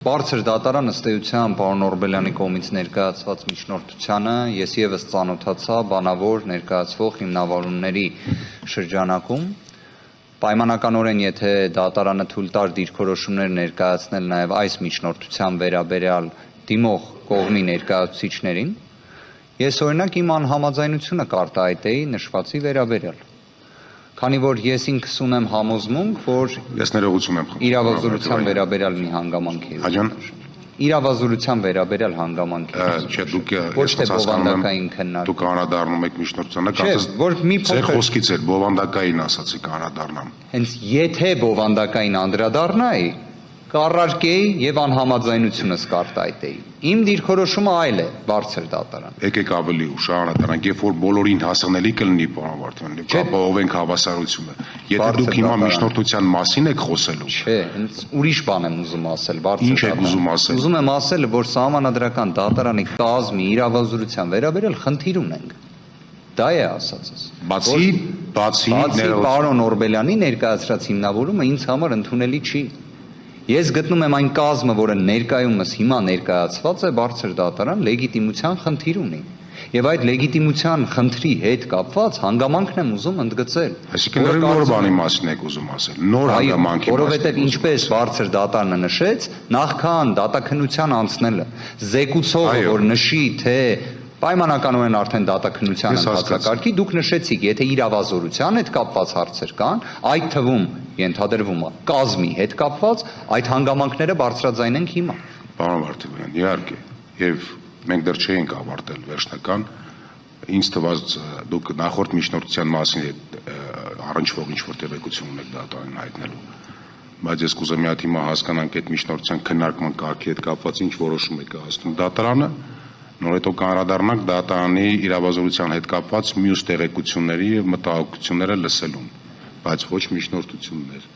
Բարձր դատարան ըստ էության պարոն Օրբելյանի կողմից ներկայացված միջնորդությանը ես ևս ծանոթացա բանավոր ներկայացվող հիմնավորումների շրջանակում պայմանականորեն եթե դատարանը թույլ տար դիրքորոշումներ ներկայացնել նաև այս միջնորդության վերաբերյալ դիմող կողմի ներկայացուցիչներին ես օրինակ իմ անհամաձայնությունը կարտահայտեի նշվածի վերաբերյալ քանի որ ես ինքս ունեմ համոզմունք, որ ես ներողություն եմ խնդրում իրավազորության վերաբերյալ մի հանգամանք է։ Աջան Իրավազորության վերաբերյալ հանգամանք է։ Չէ, դուք ոչ թե բովանդակային քննարկում։ Դուք անդրադառնում եք միջնորդությանը, կարծես որ մի փոքր խոսքից էր բովանդակային ասացիք անդրադառնամ։ Հենց եթե բովանդակային անդրադառնայի, կառարկեի եւ անհամաձայնությունս կարտահայտեի։ Իմ դիրքորոշումը այլ է, բարձր դատարան։ Եկեք ավելի ուշ անդրադառնանք, երբ որ բոլորին հասանելի կլինի, պարոն Վարդանյան, կապահովենք հավասարությունը։ Եթե դուք հիմա միջնորդության մասին եք խոսելու։ Չէ, հենց ուրիշ բան եմ ուզում ասել, բարձր դատարան։ Ինչ եք ուզում ասել։ Ուզում եմ ասել, որ սահմանադրական դատարանի կազմի իրավազորության վերաբերյալ խնդիր ունենք։ Դա է ասածս։ Բացի պարոն Օրբելյանի ներկայացրած հիմնավորումը ինձ համար ընդունելի չի։ Ես գտնում եմ այն կազմը, որը ներկայումս հիմա ներկայացված է բարձր դատարան, լեգիտիմության խնդիր ունի։ Եվ այդ լեգիտիմության խնդրի հետ կապված հանգամանքն եմ ուզում ընդգծել։ Այսինքն նոր բանի մասին եք ուզում ասել, նոր հանգամանքի մասին։ Որովհետև ինչպես բարձր դատարանը նշեց, նախքան դատաքննության անցնելը, զեկուցողը, որ նշի, թե պայմանականորեն արդեն դատաքննության ընթացակարգի դուք նշեցիք, եթե իրավազորության հետ կապված հարցեր կան, այդ թվում ենթադրվում է կազմի հետ կապված, այդ հանգամանքները բարձրաձայնենք հիմա։ Պարոն Վարդանյան, իհարկե, եւ մենք դեռ չէինք ավարտել վերջնական, ինձ թվաց դուք նախորդ միջնորդության մասին առնչվող ինչ-որ տեղեկություն ունեք դատարանին հայտնելու, բայց ես կուզեմ մի հատ հիմա հասկանանք այդ միջնորդության քննարկման կարգի հետ կապված ինչ որոշում եք կայացնում դատարանը, նոր հետո կանդրադառնանք դատարանի իրավազորության հետ կապված մյուս տեղեկությունների եւ մտահոգությունները լսելուն, բայց ոչ միջնորդություններ։